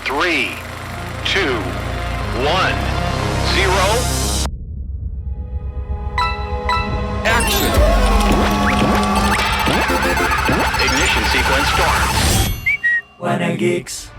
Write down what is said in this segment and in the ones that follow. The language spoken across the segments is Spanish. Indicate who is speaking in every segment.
Speaker 1: 3, 2, 1, 0. Action. Ignition sequence start.
Speaker 2: Wanna Geeks.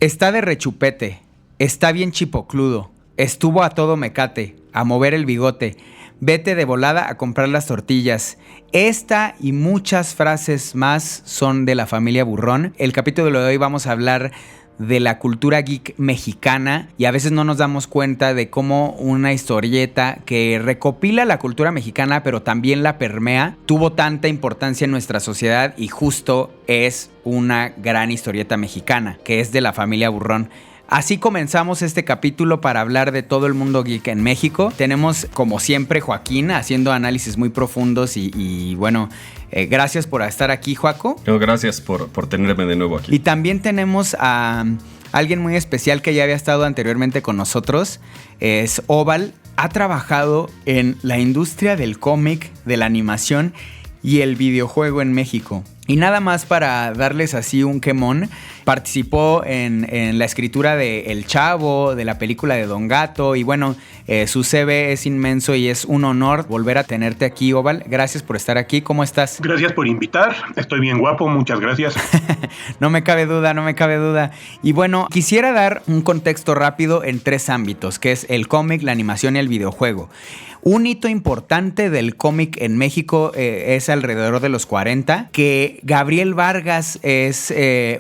Speaker 3: Está de rechupete, está bien chipocludo, estuvo a todo mecate, a mover el bigote, vete de volada a comprar las tortillas. Esta y muchas frases más son de la familia Burrón. El capítulo de hoy vamos a hablar de la cultura geek mexicana y a veces no nos damos cuenta de cómo una historieta que recopila la cultura mexicana pero también la permea tuvo tanta importancia en nuestra sociedad y justo es una gran historieta mexicana que es de la familia Burrón. Así comenzamos este capítulo para hablar de todo el mundo geek en México. Tenemos, como siempre, Joaquín haciendo análisis muy profundos y bueno, gracias por estar aquí, Joaco.
Speaker 4: No, gracias por tenerme de nuevo aquí.
Speaker 3: Y también tenemos a alguien muy especial que ya había estado anteriormente con nosotros. Es Oval. Ha trabajado en la industria del cómic, de la animación y el videojuego en México. Y nada más para darles así un quemón, participó en la escritura de El Chavo, de la película de Don Gato, y bueno, su CV es inmenso y es un honor volver a tenerte aquí, Oval. Gracias por estar aquí, ¿cómo estás?
Speaker 5: Gracias por invitar, estoy bien guapo, muchas gracias.
Speaker 3: No me cabe duda. Y bueno, quisiera dar un contexto rápido en 3 ámbitos, que es el cómic, la animación y el videojuego. Un hito importante del cómic en México es alrededor de los 40, que Gabriel Vargas es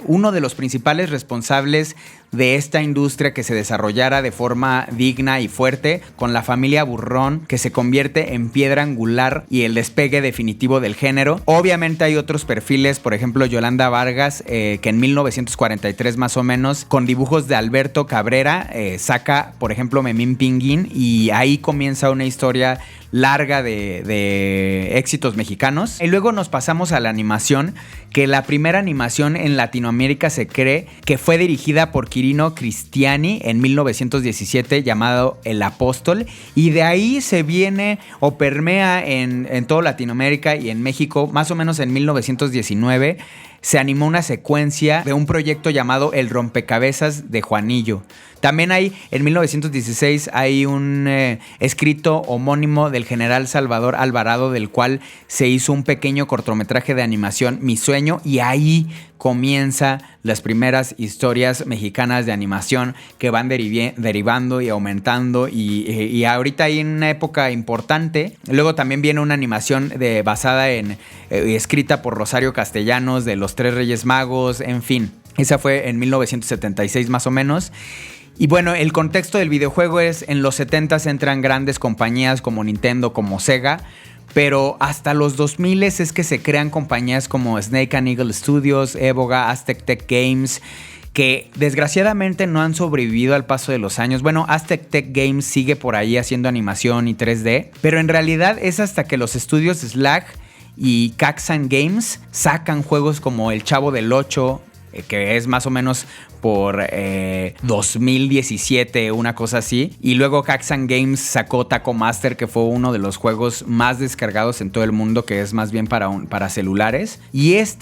Speaker 3: uno de los principales responsables de esta industria que se desarrollara de forma digna y fuerte, con la familia Burrón, que se convierte en piedra angular y el despegue definitivo del género. Obviamente hay otros perfiles, por ejemplo Yolanda Vargas, que en 1943 más o menos, con dibujos de Alberto Cabrera, saca, por ejemplo, Memín Pinguín, y ahí comienza una historia larga de éxitos mexicanos. Y luego nos pasamos a la animación, que la primera animación en Latinoamérica se cree que fue dirigida por Quirino Cristiani en 1917, llamado El Apóstol, y de ahí se viene o permea en toda Latinoamérica y en México. Más o menos en 1919 se animó una secuencia de un proyecto llamado El Rompecabezas de Juanillo. También en 1916 hay un escrito homónimo del general Salvador Alvarado, del cual se hizo un pequeño cortometraje de animación, Mi Sueño, y ahí comienza las primeras historias mexicanas de animación que van derivando y aumentando y ahorita hay una época importante. Luego también viene una animación basada en escrita por Rosario Castellanos, de Los Tres Reyes Magos, en fin. Esa fue en 1976 más o menos. Y bueno, el contexto del videojuego es: en los 70s entran grandes compañías como Nintendo, como Sega, pero hasta los 2000 es que se crean compañías como Snake and Eagle Studios, Evoga, Aztec Tech Games, que desgraciadamente no han sobrevivido al paso de los años. Bueno, Aztec Tech Games sigue por ahí haciendo animación y 3D, pero en realidad es hasta que los estudios Slag y Caxan Games sacan juegos como El Chavo del 8, que es más o menos por 2017, una cosa así. Y luego Caxan Games sacó Taco Master, que fue uno de los juegos más descargados en todo el mundo, que es más bien para celulares. Y es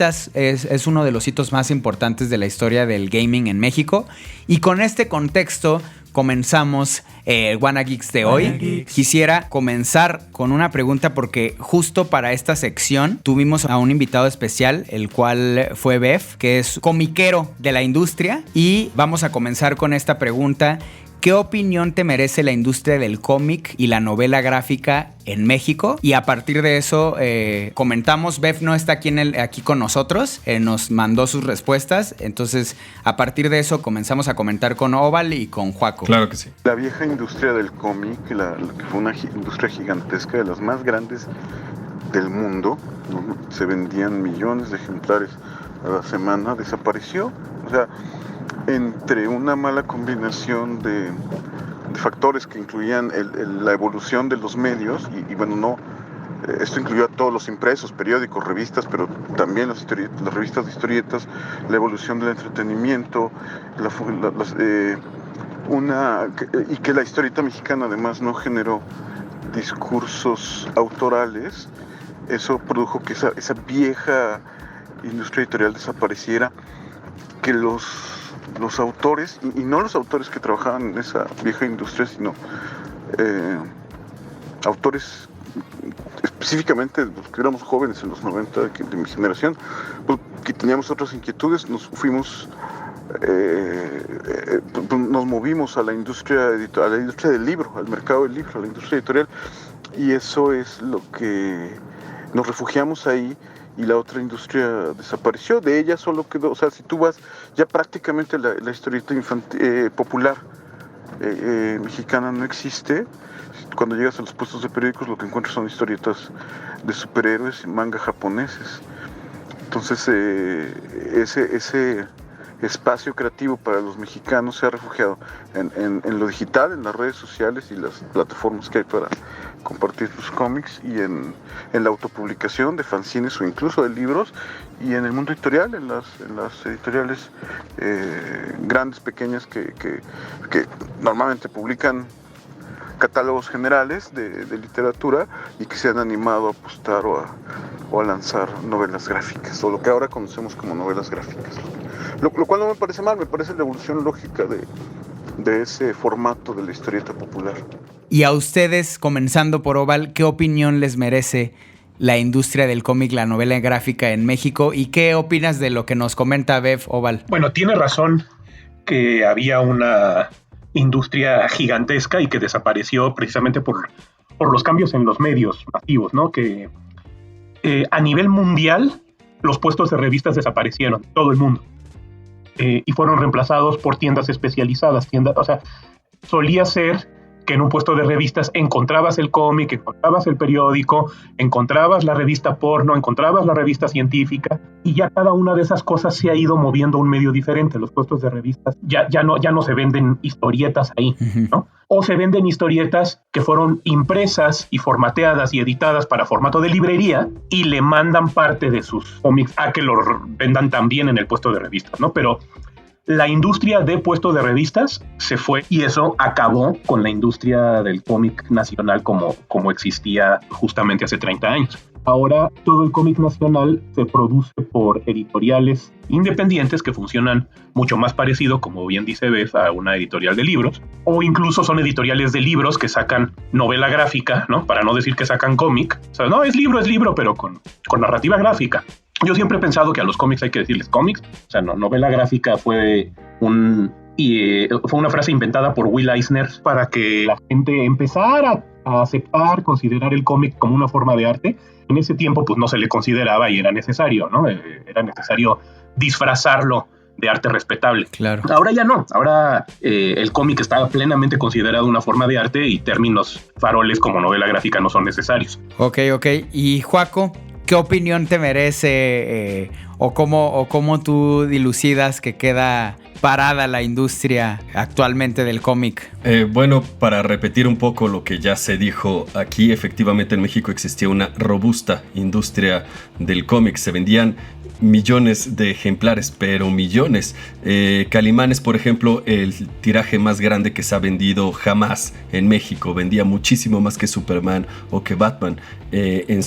Speaker 3: uno de los hitos más importantes de la historia del gaming en México. Y con este contexto comenzamos el Wanna Geeks de hoy. Quisiera comenzar con una pregunta, porque justo para esta sección tuvimos a un invitado especial, el cual fue Bef, que es comiquero de la industria, y vamos a comenzar con esta pregunta: ¿qué opinión te merece la industria del cómic y la novela gráfica en México? Y a partir de eso comentamos. Bef no está aquí con nosotros, nos mandó sus respuestas, entonces a partir de eso comenzamos a comentar con Oval y con Joaco.
Speaker 4: Claro que sí.
Speaker 6: La vieja industria del cómic, que fue una industria gigantesca, de las más grandes del mundo, ¿no? Se vendían millones de ejemplares a la semana, desapareció. O sea, entre una mala combinación de factores que incluían la evolución de los medios y bueno, no, esto incluyó a todos los impresos, periódicos, revistas, pero también las revistas de historietas, la evolución del entretenimiento, y que la historieta mexicana además no generó discursos autorales. eso produjo que esa vieja industria editorial desapareciera, que los autores, y no los autores que trabajaban en esa vieja industria, sino autores específicamente los que éramos jóvenes en los 90 de mi generación, pues, que teníamos otras inquietudes, nos movimos a la industria del libro, al mercado del libro, a la industria editorial, y eso es lo que nos refugiamos ahí, y la otra industria desapareció. De ella solo quedó, o sea, si tú vas, ya prácticamente la historieta popular mexicana no existe. Cuando llegas a los puestos de periódicos, lo que encuentras son historietas de superhéroes y manga japoneses. Entonces ese espacio creativo para los mexicanos se ha refugiado en lo digital, en las redes sociales y las plataformas que hay para compartir tus cómics, y en la autopublicación de fanzines o incluso de libros, y en el mundo editorial, en las editoriales grandes, pequeñas, que normalmente publican catálogos generales de literatura y que se han animado a apostar o a lanzar novelas gráficas, o lo que ahora conocemos como novelas gráficas. Lo cual no me parece mal, me parece la evolución lógica de ese formato de la historieta popular.
Speaker 3: Y a ustedes, comenzando por Oval, ¿qué opinión les merece la industria del cómic, la novela gráfica en México? ¿Y qué opinas de lo que nos comenta Bev, Oval?
Speaker 5: Bueno, tiene razón que había una industria gigantesca y que desapareció precisamente por los cambios en los medios masivos, ¿no? Que a nivel mundial los puestos de revistas desaparecieron, todo el mundo, y fueron reemplazados por tiendas especializadas. O sea, solía ser que en un puesto de revistas encontrabas el cómic, encontrabas el periódico, encontrabas la revista porno, encontrabas la revista científica, y ya cada una de esas cosas se ha ido moviendo a un medio diferente. Los puestos de revistas ya no se venden historietas ahí, ¿no? O se venden historietas que fueron impresas y formateadas y editadas para formato de librería, y le mandan parte de sus cómics a que los vendan también en el puesto de revistas, ¿no? Pero la industria de puestos de revistas se fue, y eso acabó con la industria del cómic nacional como existía justamente hace 30 años. Ahora todo el cómic nacional se produce por editoriales independientes que funcionan mucho más parecido, como bien dice Beth, a una editorial de libros, o incluso son editoriales de libros que sacan novela gráfica, ¿no? Para no decir que sacan cómic. O sea, no, es libro, pero con narrativa gráfica. Yo siempre he pensado que a los cómics hay que decirles cómics. O sea, no, novela gráfica fue una frase inventada por Will Eisner para que la gente empezara a aceptar, considerar el cómic como una forma de arte. En ese tiempo pues no se le consideraba y era necesario, ¿no? Era necesario disfrazarlo de arte respetable.
Speaker 3: Claro.
Speaker 5: Ahora ya no. Ahora el cómic está plenamente considerado una forma de arte, y términos faroles como novela gráfica no son necesarios.
Speaker 3: Ok. Y Joaco, ¿qué opinión te merece o cómo tú dilucidas que queda parada la industria actualmente del cómic?
Speaker 4: Bueno, para repetir un poco lo que ya se dijo aquí, efectivamente en México existía una robusta industria del cómic. Se vendían millones de ejemplares, pero millones. Calimanes, por ejemplo, el tiraje más grande que se ha vendido jamás en México. Vendía muchísimo más que Superman o que Batman. En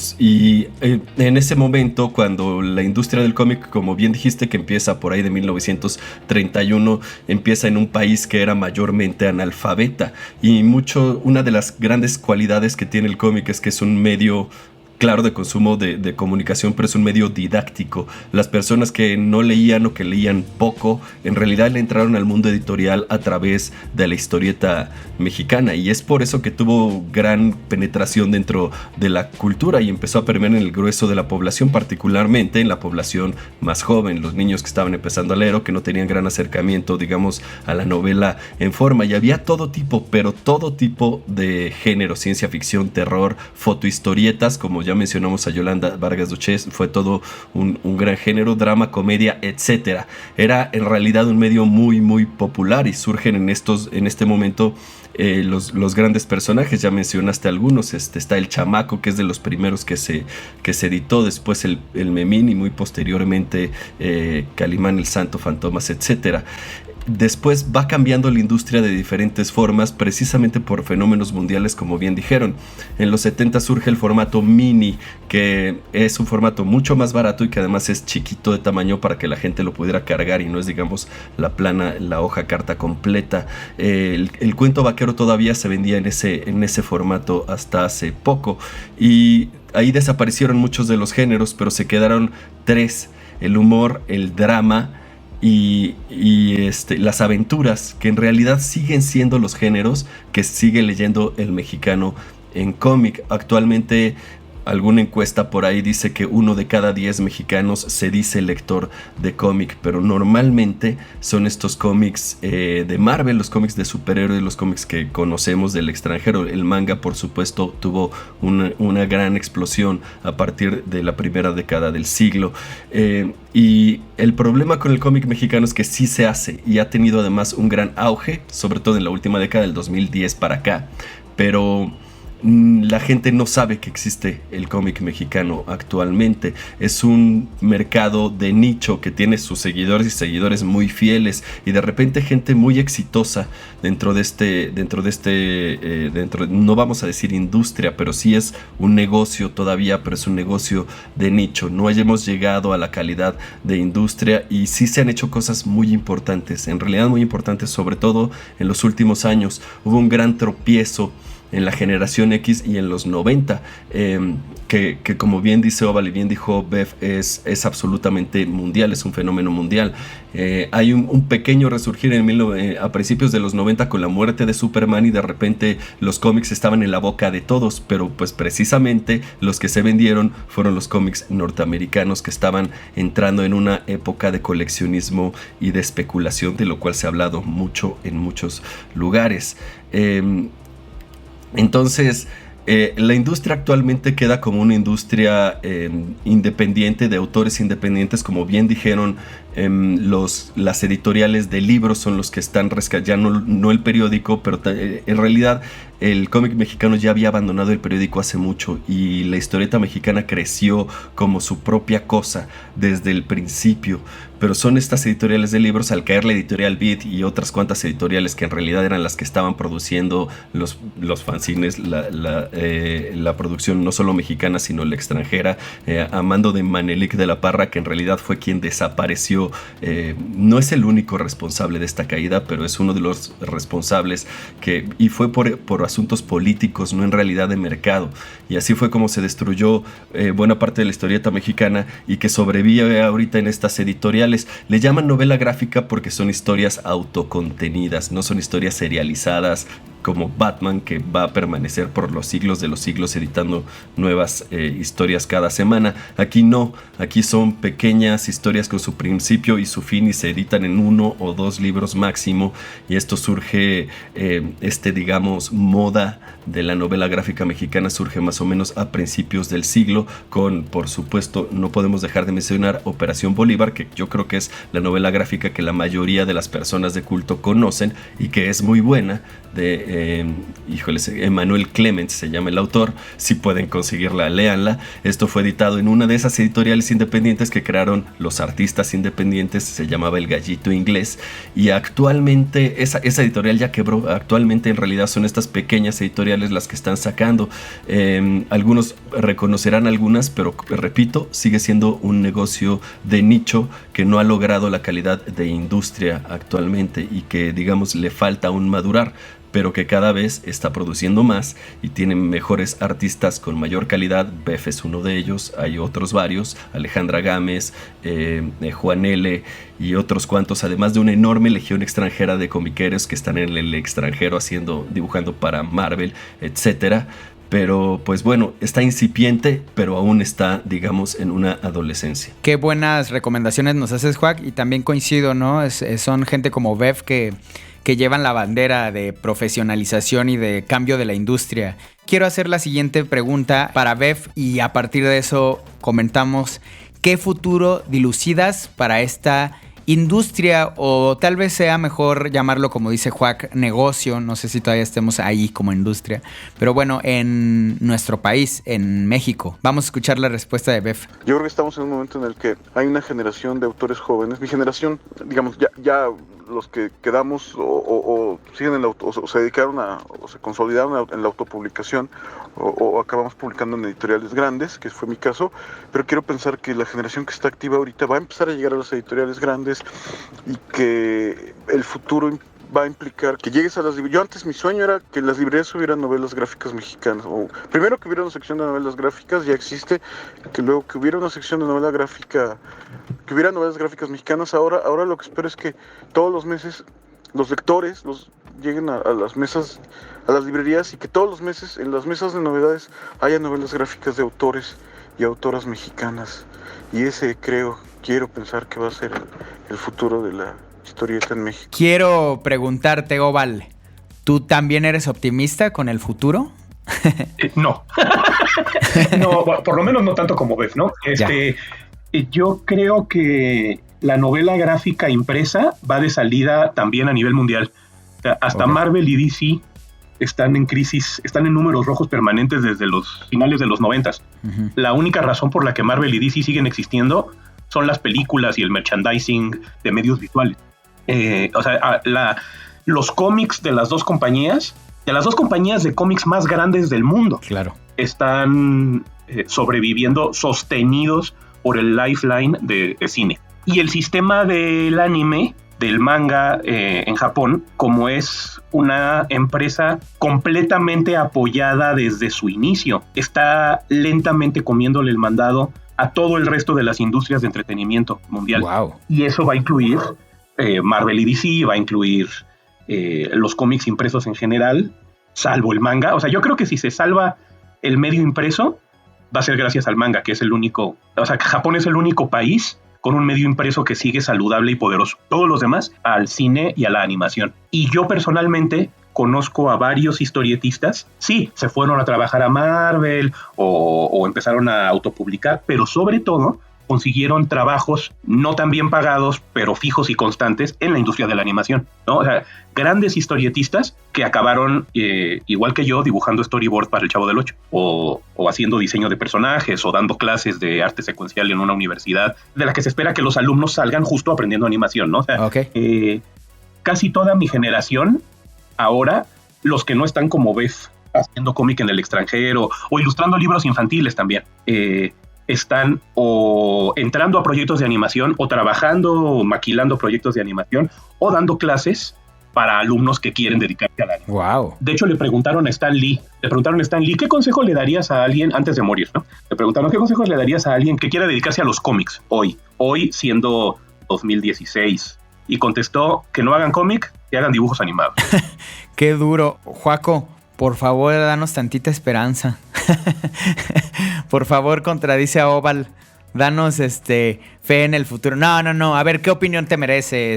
Speaker 4: ese momento, cuando la industria del cómic, como bien dijiste, que empieza por ahí de 1931, empieza en un país que era mayormente analfabeta. Y una de las grandes cualidades que tiene el cómic es que es un medio, claro, de consumo de comunicación, pero es un medio didáctico. Las personas que no leían o que leían poco, en realidad le entraron al mundo editorial a través de la historieta mexicana, y es por eso que tuvo gran penetración dentro de la cultura y empezó a permear en el grueso de la población, particularmente en la población más joven, los niños que estaban empezando a leer o que no tenían gran acercamiento, digamos, a la novela en forma. Y había todo tipo de género: ciencia ficción, terror, fotohistorietas, como ya mencionamos a Yolanda Vargas Duchés, fue todo un gran género, drama, comedia, etcétera. Era en realidad un medio muy, muy popular, y surgen en este momento los grandes personajes. Ya mencionaste algunos. Está el Chamaco, que es de los primeros que se editó, después el Memín, y muy posteriormente Calimán, el Santo, Fantomas, etcétera. después va cambiando la industria de diferentes formas, precisamente por fenómenos mundiales, como bien dijeron. En los 70 surge el formato mini, que es un formato mucho más barato y que además es chiquito de tamaño para que la gente lo pudiera cargar y no es, digamos, la hoja carta completa. El cuento vaquero todavía se vendía en ese formato hasta hace poco, y ahí desaparecieron muchos de los géneros, pero se quedaron 3: el humor, el drama y las aventuras, que en realidad siguen siendo los géneros que sigue leyendo el mexicano en cómic. Actualmente, alguna encuesta por ahí dice que 1 de cada 10 mexicanos se dice lector de cómic, pero normalmente son estos cómics de Marvel, los cómics de superhéroes, los cómics que conocemos del extranjero. El manga, por supuesto, tuvo una gran explosión a partir de la primera década del siglo. Y el problema con el cómic mexicano es que sí se hace y ha tenido además un gran auge, sobre todo en la última década del 2010 para acá, pero la gente no sabe que existe el cómic mexicano actualmente. Es un mercado de nicho que tiene sus seguidores y seguidores muy fieles, y de repente gente muy exitosa dentro de no vamos a decir industria, pero sí es un negocio todavía, pero es un negocio de nicho. No hayamos llegado a la calidad de industria, y sí se han hecho cosas muy importantes, en realidad muy importantes, sobre todo en los últimos años. Hubo un gran tropiezo en la generación X y en los 90, que como bien dice Oval y bien dijo Bev, es absolutamente mundial, es un fenómeno mundial. Hay un pequeño resurgir a principios de los 90 con la muerte de Superman, y de repente los cómics estaban en la boca de todos, pero pues precisamente los que se vendieron fueron los cómics norteamericanos, que estaban entrando en una época de coleccionismo y de especulación, de lo cual se ha hablado mucho en muchos lugares. Entonces, la industria actualmente queda como una industria independiente, de autores independientes, como bien dijeron. Las editoriales de libros son los que están rescatando, no el periódico, pero en realidad el cómic mexicano ya había abandonado el periódico hace mucho, y la historieta mexicana creció como su propia cosa desde el principio. Pero son estas editoriales de libros, al caer la editorial Beat y otras cuantas editoriales que en realidad eran las que estaban produciendo los fanzines, la producción no solo mexicana sino la extranjera, a mando de Manelik de la Parra, que en realidad fue quien desapareció. No es el único responsable de esta caída, pero es uno de los responsables, y fue por asuntos políticos, no en realidad de mercado. Y así fue como se destruyó buena parte de la historieta mexicana, y que sobrevive ahorita en estas editoriales. Le llaman novela gráfica porque son historias autocontenidas, no son historias serializadas como Batman, que va a permanecer por los siglos de los siglos editando nuevas historias cada semana. Aquí no, aquí son pequeñas historias con su principio y su fin, y se editan en 1 o 2 libros máximo, y esto surge, digamos, moda de la novela gráfica mexicana surge más o menos a principios del siglo, con, por supuesto, no podemos dejar de mencionar Operación Bolívar, que yo creo que es la novela gráfica que la mayoría de las personas de culto conocen y que es muy buena, de Emmanuel Clement se llama el autor. Si pueden conseguirla, léanla. Esto fue editado en una de esas editoriales independientes que crearon los artistas independientes, se llamaba El Gallito Inglés, y actualmente esa editorial ya quebró. Actualmente en realidad son estas pequeñas editoriales las que están sacando. Algunos reconocerán algunas, pero repito, sigue siendo un negocio de nicho que no ha logrado la calidad de industria actualmente, y que, digamos, le falta aún madurar, pero que cada vez está produciendo más y tiene mejores artistas con mayor calidad. Bef es uno de ellos, hay otros varios, Alejandra Gámez, Juan L. y otros cuantos, además de una enorme legión extranjera de comiqueros que están en el extranjero dibujando para Marvel, etcétera. Pero pues bueno, está incipiente, pero aún está, digamos, en una adolescencia.
Speaker 3: Qué buenas recomendaciones nos haces, Juac, y también coincido, ¿no? Son gente como Bef que llevan la bandera de profesionalización y de cambio de la industria. Quiero hacer la siguiente pregunta para Bef, y a partir de eso comentamos qué futuro dilucidas para esta industria, o tal vez sea mejor llamarlo, como dice Juac, negocio. No sé si todavía estemos ahí como industria, pero bueno, en nuestro país, en México. Vamos a escuchar la respuesta de Bef.
Speaker 6: Yo creo que estamos en un momento en el que hay una generación de autores jóvenes. Mi generación, digamos, ya los que quedamos o siguen en o se dedicaron o se consolidaron en la autopublicación o acabamos publicando en editoriales grandes, que fue mi caso, pero quiero pensar que la generación que está activa ahorita va a empezar a llegar a las editoriales grandes y que el futuro va a implicar que llegues a las librerías. Yo antes mi sueño era que en las librerías hubieran novelas gráficas mexicanas, o primero que hubiera una sección de novelas gráficas, ya existe, que luego que hubiera una sección de novela gráfica, que hubiera novelas gráficas mexicanas. Ahora lo que espero es que todos los meses los lectores lleguen a las mesas, a las librerías, y que todos los meses en las mesas de novedades haya novelas gráficas de autores y autoras mexicanas, y ese quiero pensar que va a ser el futuro de la historieta en México.
Speaker 3: Quiero preguntarte, Oval, ¿tú también eres optimista con el futuro?
Speaker 5: No. No, por lo menos no tanto como Bev, ¿no? Yo creo que la novela gráfica impresa va de salida también a nivel mundial. O sea, hasta Marvel y DC están en crisis, están en números rojos permanentes desde los finales de los 90s. Uh-huh. La única razón por la que Marvel y DC siguen existiendo son las películas y el merchandising de medios visuales. Los cómics de las dos compañías de cómics más grandes del mundo,
Speaker 3: claro,
Speaker 5: están sobreviviendo, sostenidos por el lifeline de cine. Y el sistema del anime, del manga en Japón, como es una empresa completamente apoyada desde su inicio, está lentamente comiéndole el mandado a todo el resto de las industrias de entretenimiento mundial.
Speaker 3: Wow.
Speaker 5: Y eso va a incluir Marvel y DC, va a incluir los cómics impresos en general, salvo el manga. O sea, yo creo que si se salva el medio impreso, va a ser gracias al manga, que es el único... O sea, Japón es el único país con un medio impreso que sigue saludable y poderoso. Todos los demás, al cine y a la animación. Y yo personalmente conozco a varios historietistas, sí, se fueron a trabajar a Marvel o empezaron a autopublicar, pero sobre todo consiguieron trabajos no tan bien pagados, pero fijos y constantes en la industria de la animación, ¿no? O sea, grandes historietistas que acabaron, igual que yo, dibujando storyboard para El Chavo del Ocho, o haciendo diseño de personajes, o dando clases de arte secuencial en una universidad, de la que se espera que los alumnos salgan justo aprendiendo animación, ¿no? O sea, casi toda mi generación, ahora, los que no están como Beth, haciendo cómic en el extranjero, o ilustrando libros infantiles también, están o entrando a proyectos de animación, o trabajando o maquilando proyectos de animación, o dando clases para alumnos que quieren dedicarse al anime.
Speaker 3: Wow.
Speaker 5: De hecho, le preguntaron a Stan Lee, ¿qué consejo le darías a alguien antes de morir, ¿no? Le preguntaron, ¿qué consejos le darías a alguien que quiera dedicarse a los cómics hoy siendo 2016? Y contestó que no hagan cómic, que hagan dibujos animados.
Speaker 3: Qué duro. Juaco, por favor, danos tantita esperanza. Por favor, contradice a Oval. Danos fe en el futuro. No. A ver, ¿qué opinión te merece?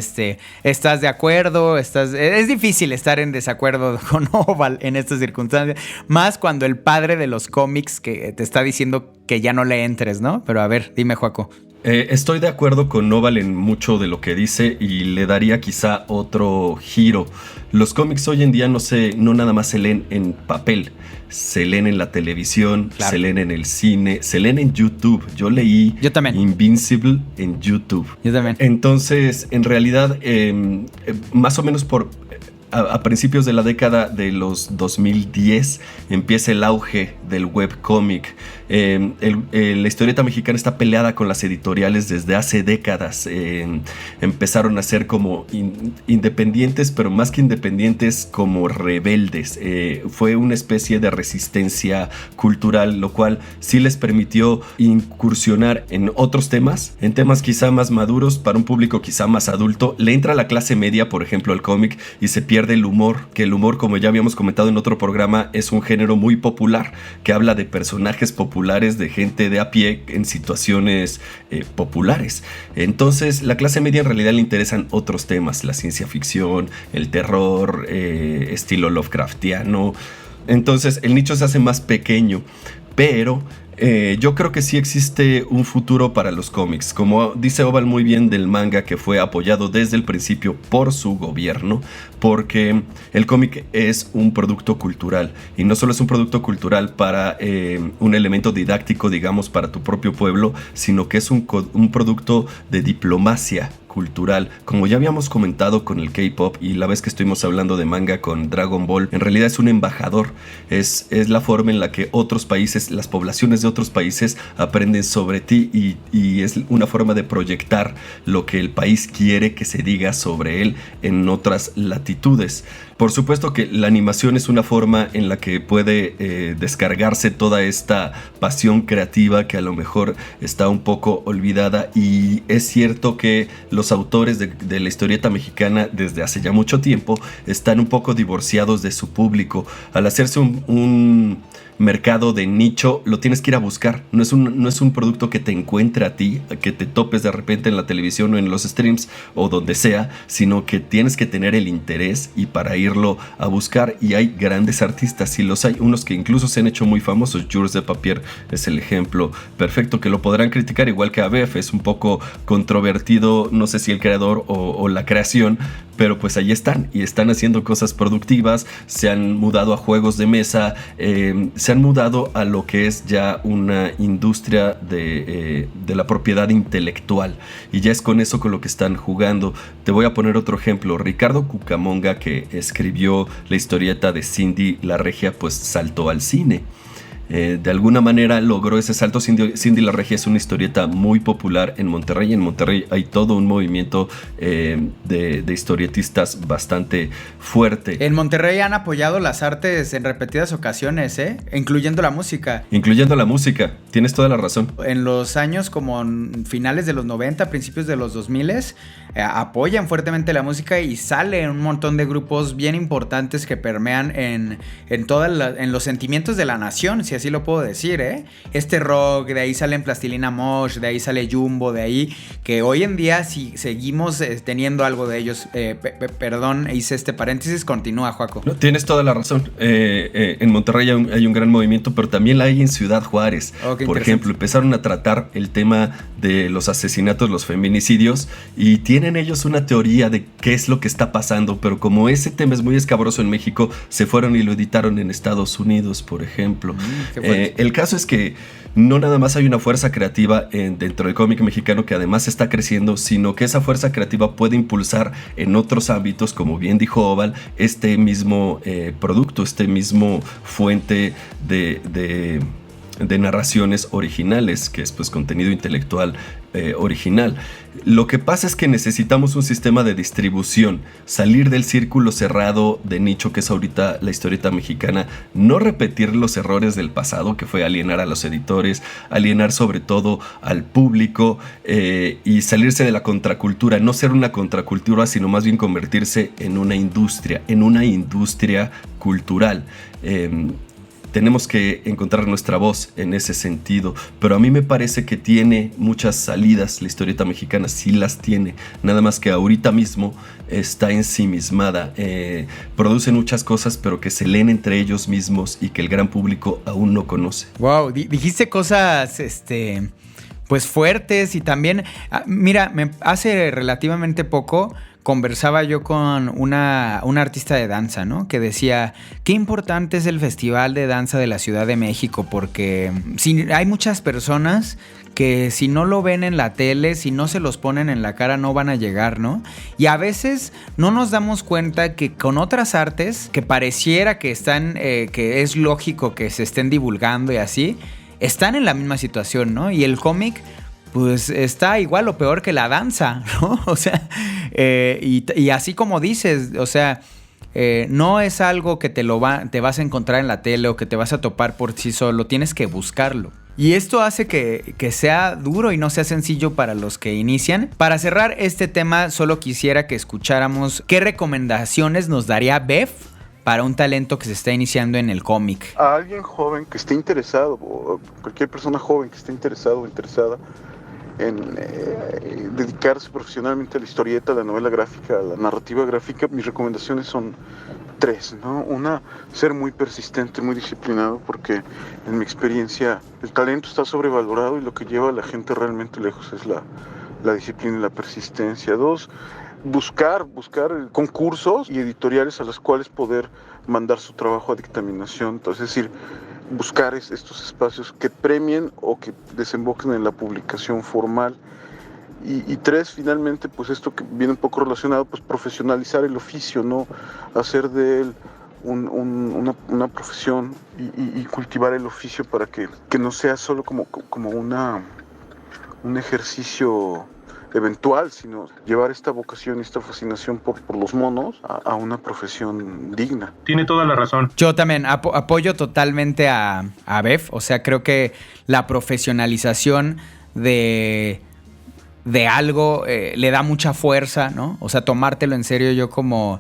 Speaker 3: ¿Estás de acuerdo? Es difícil estar en desacuerdo con Oval en estas circunstancias. Más cuando el padre de los cómics que te está diciendo que ya no le entres, ¿no? Pero a ver, dime, Juaco.
Speaker 4: Estoy de acuerdo con Oval en mucho de lo que dice y le daría quizá otro giro. Los cómics hoy en día no nada más se leen en papel, se leen en la televisión, claro, se leen en el cine, se leen en YouTube. Yo también. Invincible en YouTube.
Speaker 3: Yo también.
Speaker 4: Entonces, en realidad, más o menos a principios de la década de los 2010 empieza el auge del webcómic. La historieta mexicana está peleada con las editoriales desde hace décadas. Empezaron a ser como independientes, pero más que independientes, como rebeldes. Fue una especie de resistencia cultural, lo cual sí les permitió incursionar en otros temas, en temas quizá más maduros para un público quizá más adulto. Le entra la clase media, por ejemplo, al cómic y se pierde el humor, que el humor, como ya habíamos comentado en otro programa, es un género muy popular, que habla de personajes populares, de gente de a pie en situaciones populares. Entonces, la clase media en realidad le interesan otros temas, la ciencia ficción, el terror, estilo Lovecraftiano. Entonces, el nicho se hace más pequeño, pero yo creo que sí existe un futuro para los cómics. Como dice Oval muy bien del manga, que fue apoyado desde el principio por su gobierno, porque el cómic es un producto cultural, y no solo es un producto cultural para un elemento didáctico, digamos, para tu propio pueblo, sino que es un producto de diplomacia cultural. Como ya habíamos comentado con el K-pop y la vez que estuvimos hablando de manga con Dragon Ball, en realidad es un embajador. Es la forma en la que otros países, las poblaciones de otros países aprenden sobre ti y es una forma de proyectar lo que el país quiere que se diga sobre él en otras latitudes. Por supuesto que la animación es una forma en la que puede descargarse toda esta pasión creativa que a lo mejor está un poco olvidada, y es cierto que los autores de la historieta mexicana desde hace ya mucho tiempo están un poco divorciados de su público. Al hacerse un mercado de nicho, lo tienes que ir a buscar. No es un producto que te encuentre a ti, que te topes de repente en la televisión o en los streams o donde sea, sino que tienes que tener el interés y para irlo a buscar. Y hay grandes artistas, y los hay, unos que incluso se han hecho muy famosos. Jules de Papier es el ejemplo perfecto, que lo podrán criticar igual que ABF. Es un poco controvertido, no sé si el creador o la creación, pero pues ahí están y están haciendo cosas productivas. Se han mudado a juegos de mesa, se han mudado a lo que es ya una industria de la propiedad intelectual, y ya es con eso con lo que están jugando. Te voy a poner otro ejemplo. Ricardo Cucamonga, que escribió la historieta de Cindy la Regia, pues saltó al cine. De alguna manera logró ese salto. Cindy la Regia es una historieta muy popular en Monterrey. En Monterrey hay todo un movimiento de historietistas bastante fuerte.
Speaker 3: En Monterrey han apoyado las artes en repetidas ocasiones, incluyendo la música.
Speaker 4: Incluyendo la música, tienes toda la razón.
Speaker 3: En los años como finales de los 90, principios de los 2000, apoyan fuertemente la música y salen un montón de grupos bien importantes que permean en los sentimientos de la nación, si así lo puedo decir, Este rock, de ahí salen Plastilina Mosh, de ahí sale Jumbo, de ahí que hoy en día si seguimos teniendo algo de ellos. Perdón, hice este paréntesis, continúa, Joaco.
Speaker 4: No, tienes toda la razón. En Monterrey hay un gran movimiento, pero también la hay en Ciudad Juárez. Por ejemplo, empezaron a tratar el tema de los asesinatos, los feminicidios, y tienen ellos una teoría de qué es lo que está pasando, pero como ese tema es muy escabroso en México, se fueron y lo editaron en Estados Unidos, por ejemplo. El caso es que no nada más hay una fuerza creativa dentro del cómic mexicano que además está creciendo, sino que esa fuerza creativa puede impulsar en otros ámbitos, como bien dijo Oval, este mismo producto, este mismo fuente de narraciones originales, que es pues contenido intelectual original. Lo que pasa es que necesitamos un sistema de distribución, salir del círculo cerrado de nicho que es ahorita la historieta mexicana, no repetir los errores del pasado, que fue alienar a los editores, alienar sobre todo al público, y salirse de la contracultura, no ser una contracultura, sino más bien convertirse en una industria cultural. Tenemos que encontrar nuestra voz en ese sentido, pero a mí me parece que tiene muchas salidas. La historieta mexicana sí las tiene, nada más que ahorita mismo está ensimismada. Producen muchas cosas, pero que se leen entre ellos mismos y que el gran público aún no conoce.
Speaker 3: Wow, dijiste cosas pues fuertes, y también mira, hace relativamente poco conversaba yo con una artista de danza, ¿no? Que decía, qué importante es el Festival de Danza de la Ciudad de México, porque hay muchas personas que si no lo ven en la tele, si no se los ponen en la cara, no van a llegar, ¿no? Y a veces no nos damos cuenta que con otras artes que pareciera que están, que es lógico que se estén divulgando y así, están en la misma situación, ¿no? Y el cómic pues está igual o peor que la danza, ¿no? O sea, y así como dices, o sea, no es algo que te vas a encontrar en la tele o que te vas a topar por sí solo, tienes que buscarlo. Y esto hace que sea duro y no sea sencillo para los que inician. Para cerrar este tema, solo quisiera que escucháramos qué recomendaciones nos daría Bev para un talento que se está iniciando en el cómic.
Speaker 6: A alguien joven que esté interesado, o cualquier persona joven que esté interesado o interesada en dedicarse profesionalmente a la historieta, a la novela gráfica, a la narrativa gráfica, mis recomendaciones son 3, ¿no? Una, ser muy persistente, muy disciplinado, porque en mi experiencia el talento está sobrevalorado y lo que lleva a la gente realmente lejos es la disciplina y la persistencia. 2, buscar concursos y editoriales a las cuales poder mandar su trabajo a dictaminación. Entonces, es decir, buscar estos espacios que premien o que desemboquen en la publicación formal. Y tres, finalmente, pues esto que viene un poco relacionado, pues profesionalizar el oficio, ¿no? Hacer de él una profesión y cultivar el oficio para que no sea solo como un ejercicio eventual, sino llevar esta vocación y esta fascinación por los monos a una profesión digna.
Speaker 5: Tiene toda la razón.
Speaker 3: Yo también apoyo totalmente a Bev. O sea, creo que la profesionalización de algo le da mucha fuerza, ¿no? O sea, tomártelo en serio. Yo como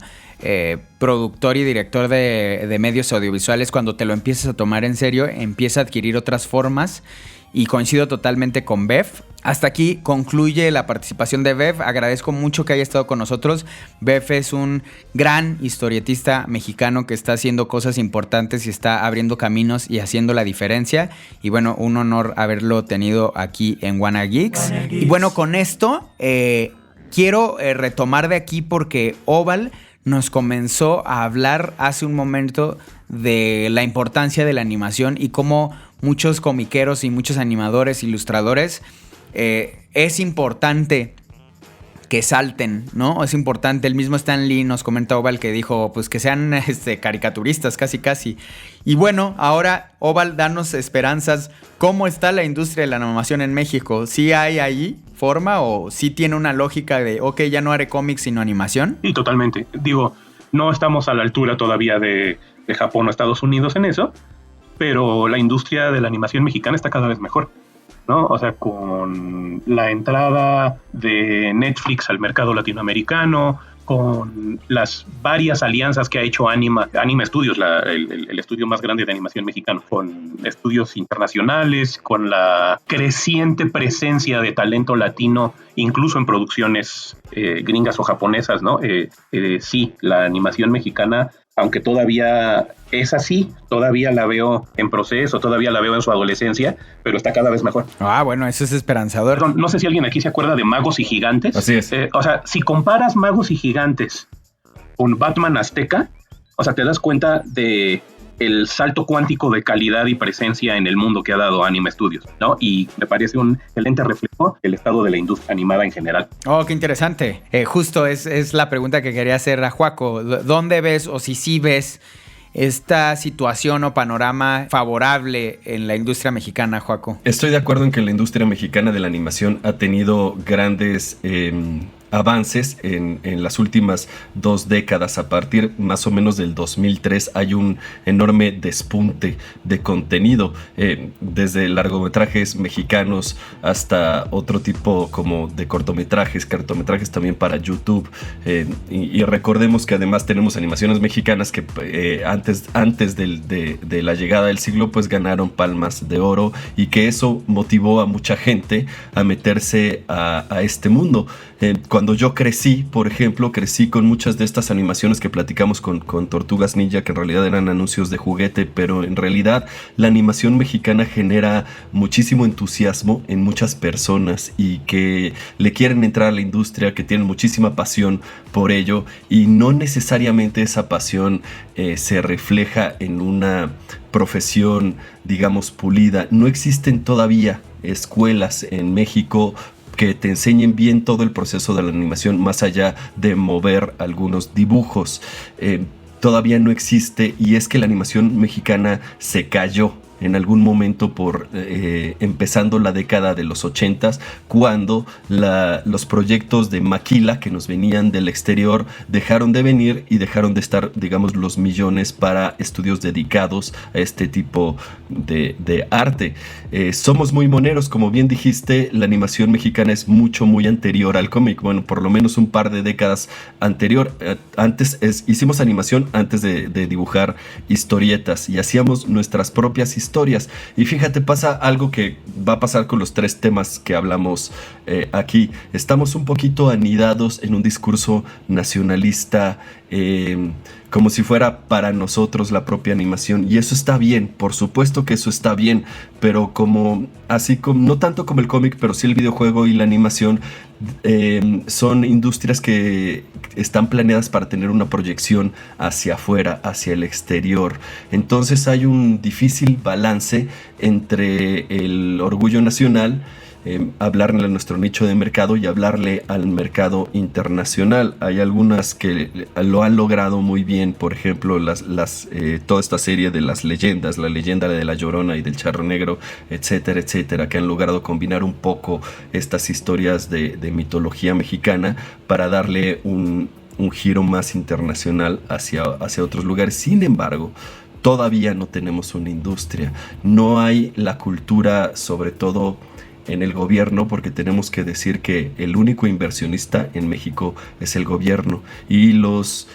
Speaker 3: productor y director de medios audiovisuales, cuando te lo empiezas a tomar en serio, empieza a adquirir otras formas. Y coincido totalmente con Bev. Hasta aquí concluye la participación de Bev. Agradezco mucho que haya estado con nosotros. Bev es un gran historietista mexicano que está haciendo cosas importantes y está abriendo caminos y haciendo la diferencia. Y bueno, un honor haberlo tenido aquí en Wanna Geeks. Y bueno, con esto quiero retomar de aquí porque Oval nos comenzó a hablar hace un momento de la importancia de la animación y cómo muchos comiqueros y muchos animadores, ilustradores, es importante que salten, ¿no? Es importante, el mismo Stan Lee nos comenta Oval que dijo, pues que sean caricaturistas, casi. Y bueno, ahora Oval, danos esperanzas. ¿Cómo está la industria de la animación en México? ¿Sí hay ahí forma o sí tiene una lógica de, ok, ya no haré cómics sino animación?
Speaker 5: Y totalmente. Digo, no estamos a la altura todavía de Japón o Estados Unidos en eso, pero la industria de la animación mexicana está cada vez mejor, ¿no? O sea, con la entrada de Netflix al mercado latinoamericano, con las varias alianzas que ha hecho Anime Studios, el estudio más grande de animación mexicano, con estudios internacionales, con la creciente presencia de talento latino, incluso en producciones gringas o japonesas, ¿no? Sí, la animación mexicana, aunque todavía es así, todavía la veo en proceso, todavía la veo en su adolescencia, pero está cada vez mejor.
Speaker 3: Ah, bueno, eso es esperanzador.
Speaker 5: Perdón, no sé si alguien aquí se acuerda de Magos y Gigantes.
Speaker 4: Así es.
Speaker 5: O sea, si comparas Magos y Gigantes con Batman Azteca, o sea, te das cuenta de el salto cuántico de calidad y presencia en el mundo que ha dado Anime Studios, ¿no? Y me parece un excelente reflejo del estado de la industria animada en general.
Speaker 3: Oh, qué interesante. Justo es la pregunta que quería hacer a Joaco. ¿Dónde ves o si sí ves esta situación o panorama favorable en la industria mexicana, Joaco?
Speaker 4: Estoy de acuerdo en que la industria mexicana de la animación ha tenido grandes avances en las últimas 2 décadas. A partir más o menos del 2003 hay un enorme despunte de contenido, desde largometrajes mexicanos hasta otro tipo como de cortometrajes también para YouTube, y recordemos que además tenemos animaciones mexicanas que antes de la llegada del siglo pues ganaron palmas de oro, y que eso motivó a mucha gente a meterse a este mundo. Cuando yo crecí, por ejemplo, crecí con muchas de estas animaciones que platicamos con Tortugas Ninja, que en realidad eran anuncios de juguete, pero en realidad la animación mexicana genera muchísimo entusiasmo en muchas personas y que le quieren entrar a la industria, que tienen muchísima pasión por ello, y no necesariamente esa pasión se refleja en una profesión, digamos, pulida. No existen todavía escuelas en México que te enseñen bien todo el proceso de la animación, más allá de mover algunos dibujos. Todavía no existe, y es que la animación mexicana se cayó en algún momento empezando la década de los 80s, cuando los proyectos de maquila que nos venían del exterior dejaron de venir y dejaron de estar, digamos, los millones para estudios dedicados a este tipo de arte. Somos muy moneros, como bien dijiste. La animación mexicana es muy anterior al cómic, bueno, por lo menos un par de décadas anterior. Hicimos animación antes de dibujar historietas, y hacíamos nuestras propias historias. Y fíjate, pasa algo que va a pasar con los 3 temas que hablamos aquí. Estamos un poquito anidados en un discurso nacionalista, como si fuera para nosotros la propia animación, y eso está bien, por supuesto que eso está bien, pero no tanto como el cómic, pero sí el videojuego y la animación son industrias que están planeadas para tener una proyección hacia afuera, hacia el exterior. Entonces hay un difícil balance entre el orgullo nacional hablarle a nuestro nicho de mercado y hablarle al mercado internacional. Hay algunas que lo han logrado muy bien, por ejemplo, toda esta serie de las leyendas, la leyenda de La Llorona y del Charro Negro, etcétera, etcétera, que han logrado combinar un poco estas historias de mitología mexicana para darle un giro más internacional hacia otros lugares. Sin embargo, todavía no tenemos una industria, no hay la cultura, sobre todo en el gobierno, porque tenemos que decir que el único inversionista en México es el gobierno, y los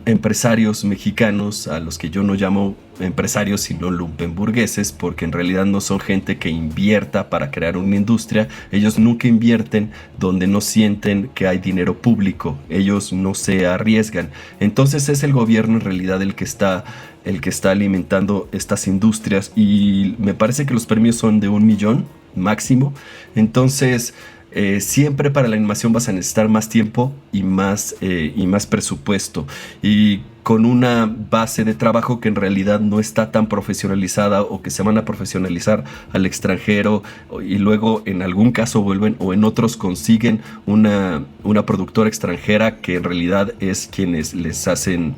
Speaker 4: empresarios mexicanos, a los que yo no llamo empresarios sino lumpenburgueses, porque en realidad no son gente que invierta para crear una industria. Ellos nunca invierten donde no sienten que hay dinero público, ellos no se arriesgan. Entonces es el gobierno en realidad el que está alimentando estas industrias, y me parece que los premios son de 1 millón máximo. Entonces siempre para la animación vas a necesitar más tiempo y más presupuesto, y con una base de trabajo que en realidad no está tan profesionalizada, o que se van a profesionalizar al extranjero y luego en algún caso vuelven, o en otros consiguen una productora extranjera que en realidad es quienes les hacen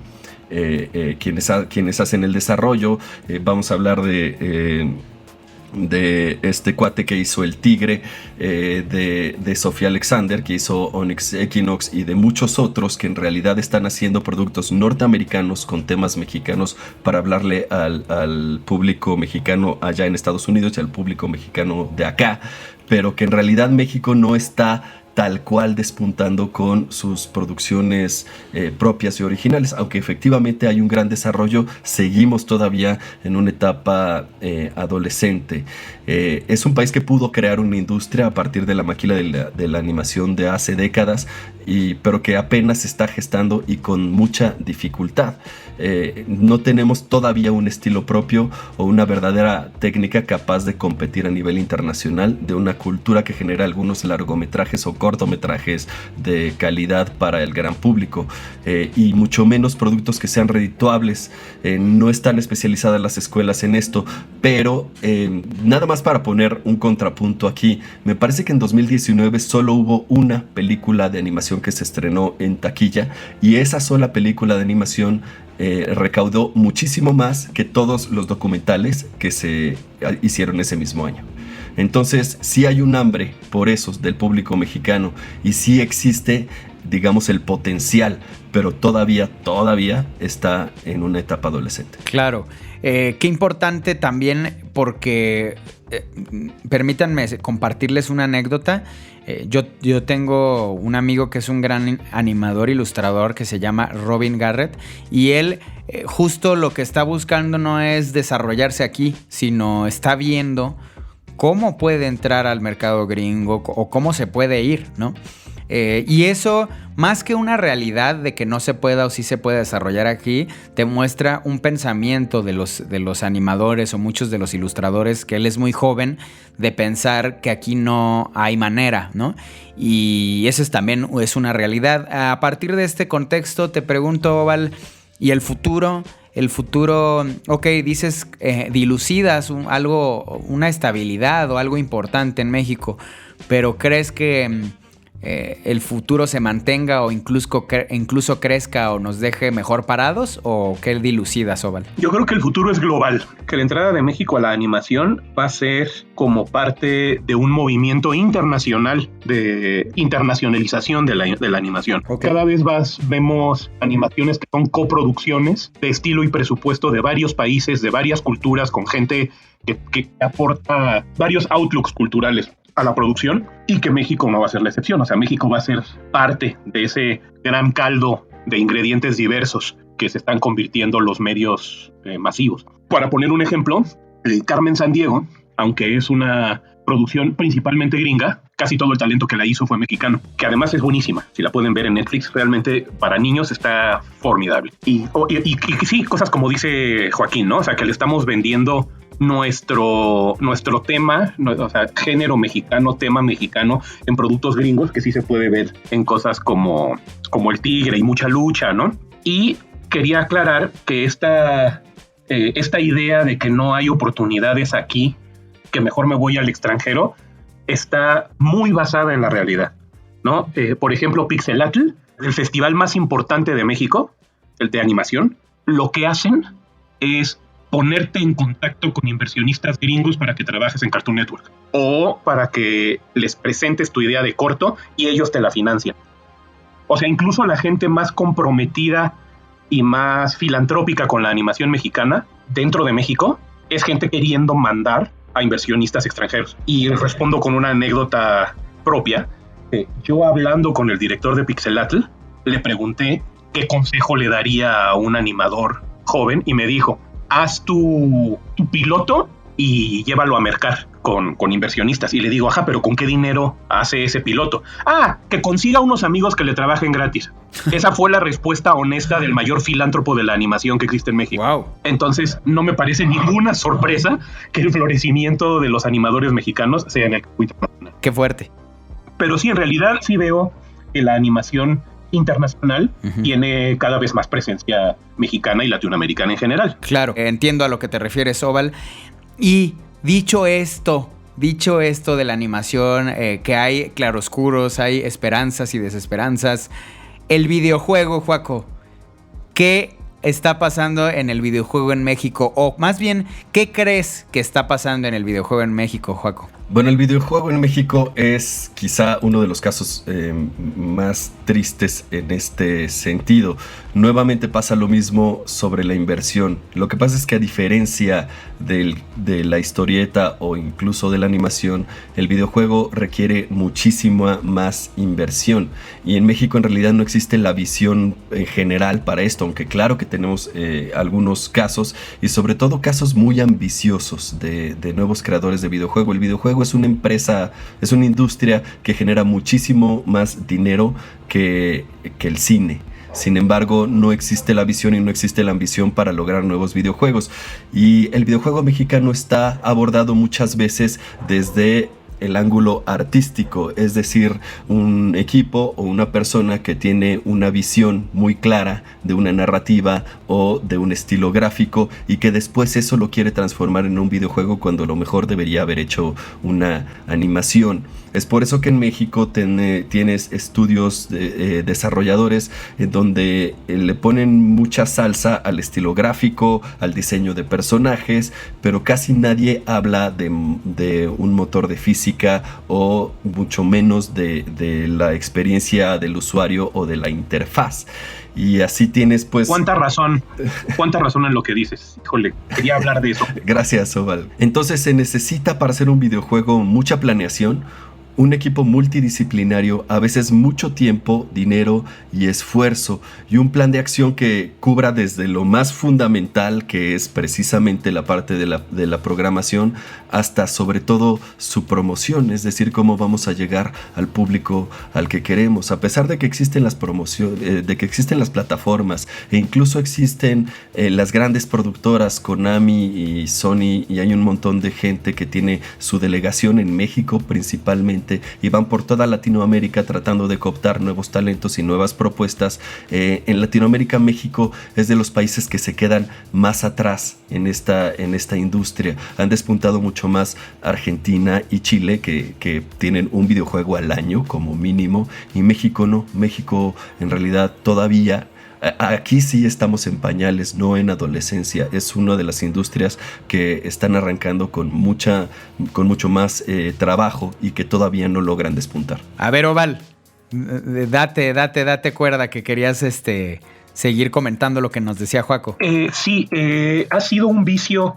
Speaker 4: quienes hacen el desarrollo. Vamos a hablar de este cuate que hizo El Tigre, de Sofía Alexander, que hizo Onyx Equinox, y de muchos otros que en realidad están haciendo productos norteamericanos con temas mexicanos para hablarle al público mexicano allá en Estados Unidos y al público mexicano de acá, pero que en realidad México no está tal cual despuntando con sus producciones propias y originales. Aunque efectivamente hay un gran desarrollo, seguimos todavía en una etapa adolescente. Es un país que pudo crear una industria a partir de la máquina de la animación de hace décadas, pero que apenas se está gestando y con mucha dificultad. No tenemos todavía un estilo propio o una verdadera técnica capaz de competir a nivel internacional, de una cultura que genera algunos largometrajes o cortometrajes de calidad para el gran público, y mucho menos productos que sean redituables. No están especializadas las escuelas en esto, pero nada más para poner un contrapunto aquí, me parece que en 2019 solo hubo una película de animación que se estrenó en taquilla, y esa sola película de animación recaudó muchísimo más que todos los documentales que se hicieron ese mismo año. Entonces sí hay un hambre por esos del público mexicano, y sí existe, digamos, el potencial, pero todavía está en una etapa adolescente.
Speaker 3: Claro, qué importante también, porque permítanme compartirles una anécdota. Yo tengo un amigo que es un gran animador, ilustrador, que se llama Robin Garrett, y él justo lo que está buscando no es desarrollarse aquí, sino está viendo cómo puede entrar al mercado gringo o cómo se puede ir, ¿no? Y eso, más que una realidad de que no se pueda o sí se puede desarrollar aquí, te muestra un pensamiento de los animadores o muchos de los ilustradores, que él es muy joven, de pensar que aquí no hay manera, ¿no? Y eso también es una realidad. A partir de este contexto te pregunto, Val, ¿y el futuro? El futuro, ok, dices, dilucidas una estabilidad o algo importante en México, pero ¿crees que el futuro se mantenga o incluso crezca o nos deje mejor parados, o qué dilucidas, Oval?
Speaker 5: Yo creo que el futuro es global, que la entrada de México a la animación va a ser como parte de un movimiento internacional de internacionalización de la animación. Okay. Cada vez vemos animaciones que son coproducciones de estilo y presupuesto de varios países, de varias culturas, con gente que aporta varios outlooks culturales a la producción, y que México no va a ser la excepción. O sea, México va a ser parte de ese gran caldo de ingredientes diversos que se están convirtiendo los medios masivos. Para poner un ejemplo, Carmen Sandiego, aunque es una producción principalmente gringa, casi todo el talento que la hizo fue mexicano, que además es buenísima. Si la pueden ver en Netflix, realmente para niños está formidable. Y sí, cosas como dice Joaquín, ¿no? O sea, que le estamos vendiendo nuestro tema, o sea, género mexicano, tema mexicano en productos gringos, que sí se puede ver en cosas como El Tigre y Mucha Lucha, ¿no? Y quería aclarar que esta idea de que no hay oportunidades aquí, que mejor me voy al extranjero, está muy basada en la realidad, ¿no? Por ejemplo, Pixelatl, el festival más importante de México, el de animación, lo que hacen es ponerte en contacto con inversionistas gringos para que trabajes en Cartoon Network o para que les presentes tu idea de corto y ellos te la financian. O sea, incluso la gente más comprometida y más filantrópica con la animación mexicana dentro de México es gente queriendo mandar a inversionistas extranjeros. Y respondo con una anécdota propia. Yo, hablando con el director de Pixelatl, le pregunté qué consejo le daría a un animador joven y me dijo: haz tu piloto y llévalo a mercar con inversionistas. Y le digo, ajá, pero ¿con qué dinero hace ese piloto? Que consiga unos amigos que le trabajen gratis. Esa fue la respuesta honesta del mayor filántropo de la animación que existe en México.
Speaker 3: Wow.
Speaker 5: Entonces, no me parece ninguna sorpresa que el florecimiento de los animadores mexicanos sea en el campo internacional.
Speaker 3: Qué fuerte.
Speaker 5: Pero sí, en realidad sí veo que la animación internacional tiene cada vez más presencia mexicana y latinoamericana en general.
Speaker 3: Claro, entiendo a lo que te refieres, Oval. Y dicho esto de la animación, que hay claroscuros, hay esperanzas y desesperanzas, el videojuego, Joaco, ¿qué está pasando en el videojuego en México? O más bien, ¿qué crees que está pasando en el videojuego en México, Joaco?
Speaker 4: Bueno, el videojuego en México es quizá uno de los casos más tristes en este sentido. Nuevamente pasa lo mismo sobre la inversión. Lo que pasa es que, a diferencia de la historieta o incluso de la animación, el videojuego requiere muchísima más inversión. Y en México en realidad no existe la visión en general para esto, aunque claro que tenemos algunos casos, y sobre todo casos muy ambiciosos de nuevos creadores de videojuego. El videojuego es una empresa, es una industria que genera muchísimo más dinero que el cine. Sin embargo, no existe la visión y no existe la ambición para lograr nuevos videojuegos. Y el videojuego mexicano está abordado muchas veces desde el ángulo artístico, es decir, un equipo o una persona que tiene una visión muy clara de una narrativa o de un estilo gráfico y que después eso lo quiere transformar en un videojuego cuando a lo mejor debería haber hecho una animación. Es por eso que en México tienes estudios desarrolladores en donde le ponen mucha salsa al estilo gráfico, al diseño de personajes, pero casi nadie habla de un motor de física o mucho menos de la experiencia del usuario o de la interfaz. Y así tienes, pues... ¿Cuánta razón
Speaker 5: en lo que dices? Híjole, quería hablar de eso.
Speaker 4: Gracias, Oval. Entonces se necesita para hacer un videojuego mucha planeación, un equipo multidisciplinario, a veces mucho tiempo, dinero y esfuerzo, y un plan de acción que cubra desde lo más fundamental, que es precisamente la parte de la programación, hasta sobre todo su promoción, es decir, cómo vamos a llegar al público al que queremos. A pesar de que existen las promociones, de que existen las plataformas e incluso existen las grandes productoras Konami y Sony, y hay un montón de gente que tiene su delegación en México principalmente, y van por toda Latinoamérica tratando de cooptar nuevos talentos y nuevas propuestas. En Latinoamérica, México es de los países que se quedan más atrás en esta industria. Han despuntado mucho más Argentina y Chile, que tienen un videojuego al año como mínimo, y México no. México en realidad todavía... Aquí sí estamos en pañales, no en adolescencia. Es una de las industrias que están arrancando con mucho más trabajo y que todavía no logran despuntar.
Speaker 3: A ver, Oval, date cuerda, que querías seguir comentando lo que nos decía Joaco.
Speaker 5: Sí, ha sido un vicio,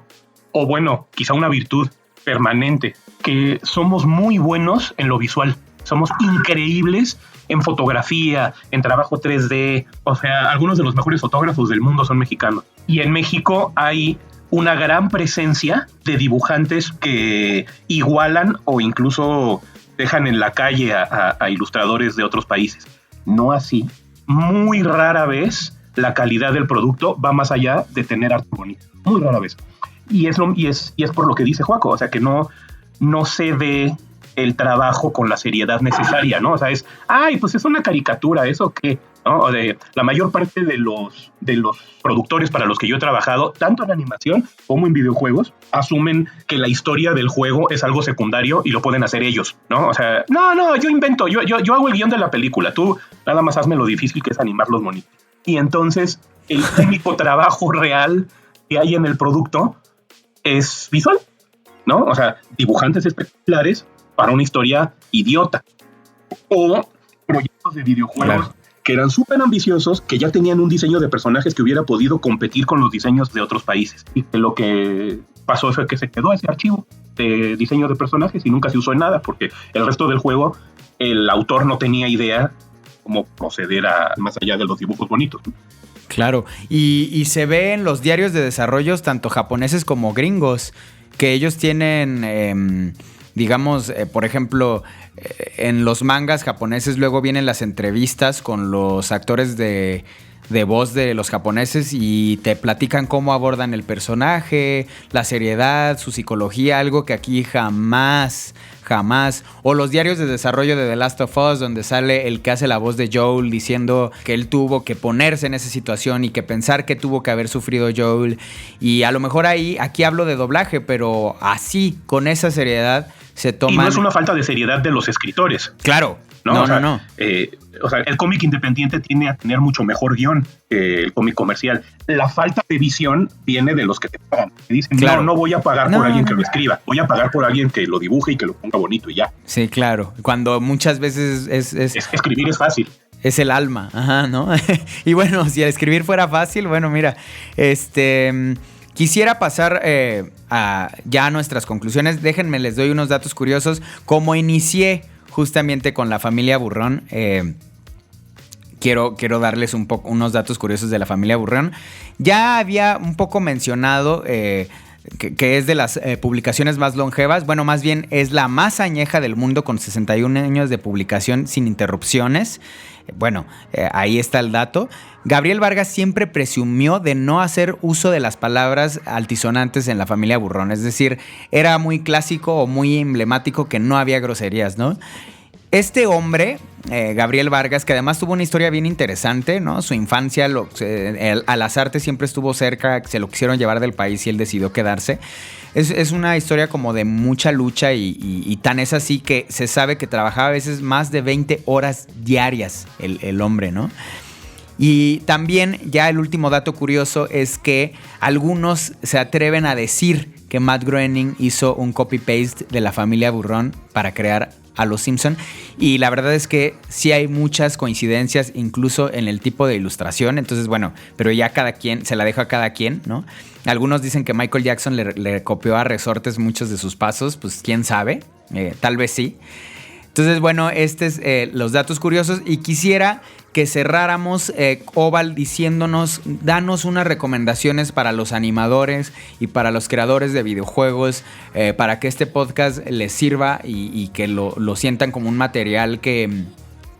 Speaker 5: o bueno, quizá una virtud permanente, que somos muy buenos en lo visual. Somos increíbles en fotografía, en trabajo 3D. O sea, algunos de los mejores fotógrafos del mundo son mexicanos. Y en México hay una gran presencia de dibujantes que igualan o incluso dejan en la calle a ilustradores de otros países. No así. Muy rara vez la calidad del producto va más allá de tener arte bonito. Muy rara vez. Y es por lo que dice Joaco. O sea, que no se ve el trabajo con la seriedad necesaria, ¿no? O sea, pues es una caricatura, ¿eso qué? ¿no? La mayor parte de los productores para los que yo he trabajado, tanto en animación como en videojuegos, asumen que la historia del juego es algo secundario y lo pueden hacer ellos, ¿no? O sea, no, yo invento, yo hago el guión de la película, tú nada más hazme lo difícil que es animar los monitos. Y entonces el único trabajo real que hay en el producto es visual, ¿no? O sea, dibujantes espectaculares para una historia idiota. O proyectos de videojuegos que eran súper ambiciosos, que ya tenían un diseño de personajes que hubiera podido competir con los diseños de otros países. Y lo que pasó fue que se quedó ese archivo de diseño de personajes y nunca se usó en nada, porque el resto del juego, el autor no tenía idea cómo proceder más allá de los dibujos bonitos, ¿no?
Speaker 3: Claro, y se ve en los diarios de desarrollos, tanto japoneses como gringos, que ellos tienen, digamos, por ejemplo, en los mangas japoneses luego vienen las entrevistas con los actores de voz de los japoneses y te platican cómo abordan el personaje, la seriedad, su psicología, algo que aquí jamás. O los diarios de desarrollo de The Last of Us, donde sale el que hace la voz de Joel diciendo que él tuvo que ponerse en esa situación y que pensar que tuvo que haber sufrido Joel. Y a lo mejor aquí hablo de doblaje, pero así, con esa seriedad, se toman...
Speaker 5: Y no es una falta de seriedad de los escritores.
Speaker 3: Claro.
Speaker 5: No.
Speaker 3: O sea,
Speaker 5: el cómic independiente tiene a tener mucho mejor guión que el cómic comercial. La falta de visión viene de los que te pagan. Que dicen, claro, no voy a pagar por alguien que lo escriba, voy a pagar por alguien que lo dibuje y que lo ponga bonito y ya.
Speaker 3: Sí, claro. Cuando muchas veces
Speaker 5: escribir es fácil.
Speaker 3: Es el alma, ajá, ¿no? Y bueno, si escribir fuera fácil, bueno, mira, quisiera pasar ya a nuestras conclusiones. Déjenme, les doy unos datos curiosos. Como inicié justamente con la familia Burrón, quiero darles unos datos curiosos de la familia Burrón. Ya había un poco mencionado que es de las publicaciones más longevas. Bueno, más bien es la más añeja del mundo, con 61 años de publicación sin interrupciones. Bueno, ahí está el dato. Gabriel Vargas siempre presumió de no hacer uso de las palabras altisonantes en la familia Burrón. Es decir, era muy clásico o muy emblemático que no había groserías, ¿no? Este hombre, Gabriel Vargas, que además tuvo una historia bien interesante, ¿no? Su infancia a las artes siempre estuvo cerca, se lo quisieron llevar del país y él decidió quedarse. Es una historia como de mucha lucha y tan es así que se sabe que trabajaba a veces más de 20 horas diarias el hombre, ¿no? Y también ya el último dato curioso es que algunos se atreven a decir que Matt Groening hizo un copy-paste de la familia Burrón para crear a los Simpson, y la verdad es que sí hay muchas coincidencias incluso en el tipo de ilustración. Entonces, bueno, pero ya cada quien, se la dejo a cada quien, ¿no? Algunos dicen que Michael Jackson le copió a resortes muchos de sus pasos, pues quién sabe, tal vez sí. Entonces, bueno, los datos curiosos, y quisiera que cerráramos, Oval, diciéndonos, danos unas recomendaciones para los animadores y para los creadores de videojuegos, para que este podcast les sirva y que lo sientan como un material que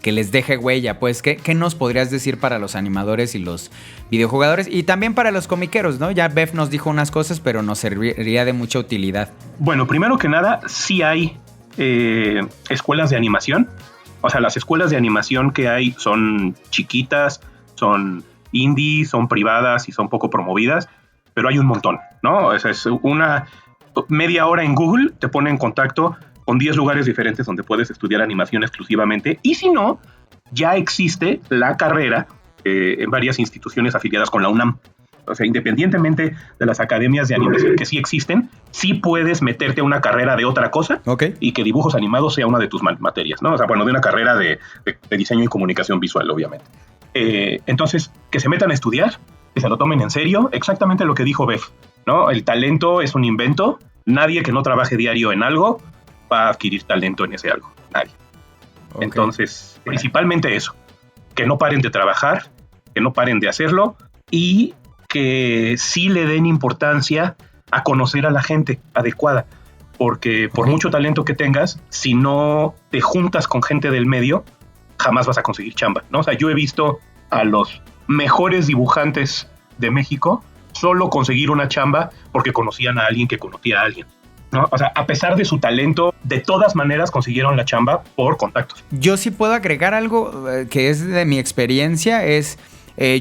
Speaker 3: les deje huella. Pues, ¿qué nos podrías decir para los animadores y los videojugadores? Y también para los comiqueros, ¿no? Ya Bev nos dijo unas cosas, pero nos serviría de mucha utilidad.
Speaker 5: Bueno, primero que nada, sí hay escuelas de animación. O sea, las escuelas de animación que hay son chiquitas, son indie, son privadas y son poco promovidas, pero hay un montón, ¿no? O sea, es una media hora en Google, te pone en contacto con 10 lugares diferentes donde puedes estudiar animación exclusivamente, y si no, ya existe la carrera en varias instituciones afiliadas con la UNAM. O sea, independientemente de las academias de animación que sí existen, sí puedes meterte a una carrera de otra cosa, okay, y que dibujos animados sea una de tus materias, ¿no? O sea, bueno, de una carrera de diseño y comunicación visual, obviamente. Entonces, que se metan a estudiar, que se lo tomen en serio, exactamente lo que dijo Bev, ¿no? El talento es un invento, nadie que no trabaje diario en algo va a adquirir talento en ese algo, nadie. Okay. Entonces, principalmente eso, que no paren de trabajar, que no paren de hacerlo, y que sí le den importancia a conocer a la gente adecuada, porque por mucho talento que tengas, si no te juntas con gente del medio, jamás vas a conseguir chamba, ¿no? O sea, yo he visto a los mejores dibujantes de México solo conseguir una chamba porque conocían a alguien que conocía a alguien. ¿no? O sea, a pesar de su talento, de todas maneras consiguieron la chamba por contactos.
Speaker 3: Yo sí puedo agregar algo que es de mi experiencia,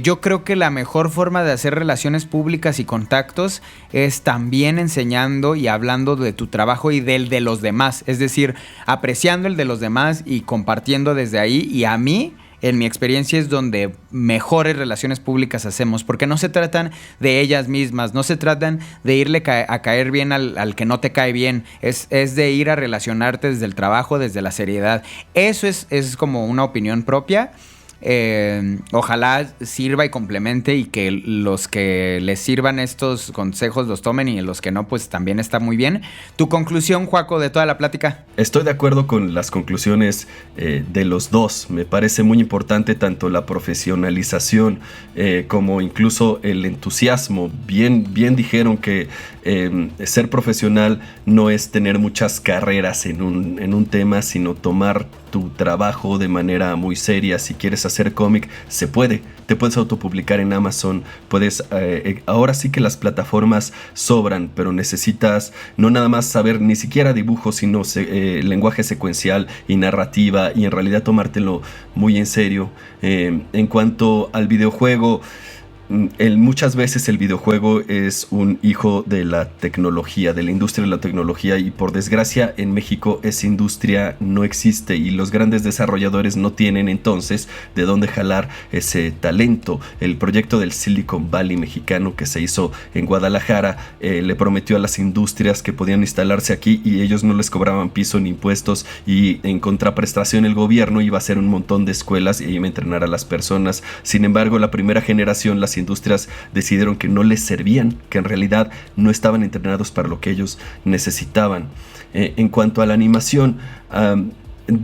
Speaker 3: yo creo que la mejor forma de hacer relaciones públicas y contactos es también enseñando y hablando de tu trabajo y del de los demás, es decir, apreciando el de los demás y compartiendo desde ahí. Y a mí, en mi experiencia, es donde mejores relaciones públicas hacemos, porque no se tratan de ellas mismas, no se tratan de irle a caer bien al que no te cae bien, es de ir a relacionarte desde el trabajo, desde la seriedad. Eso es como una opinión propia. Ojalá sirva y complemente, y que los que les sirvan estos consejos los tomen, y los que no, pues también está muy bien. ¿Tu conclusión, Joaco, de toda la plática?
Speaker 4: Estoy de acuerdo con las conclusiones de los dos. Me parece muy importante tanto la profesionalización como incluso el entusiasmo. Bien dijeron que ser profesional no es tener muchas carreras en un tema, sino tomar tu trabajo de manera muy seria. Si quieres hacer cómic, se puede. Te puedes autopublicar en Amazon. Puedes, ahora sí que las plataformas sobran, pero necesitas no nada más saber ni siquiera dibujo, sino lenguaje secuencial y narrativa, y en realidad tomártelo muy en serio. En cuanto al videojuego, muchas veces el videojuego es un hijo de la tecnología, de la industria de la tecnología, y por desgracia en México esa industria no existe y los grandes desarrolladores no tienen entonces de dónde jalar ese talento. El proyecto del Silicon Valley mexicano que se hizo en Guadalajara le prometió a las industrias que podían instalarse aquí y ellos no les cobraban piso ni impuestos, y en contraprestación el gobierno iba a hacer un montón de escuelas y iba a entrenar a las personas. Sin embargo, la primera generación, las industrias decidieron que no les servían, que en realidad no estaban entrenados para lo que ellos necesitaban. En cuanto a la animación,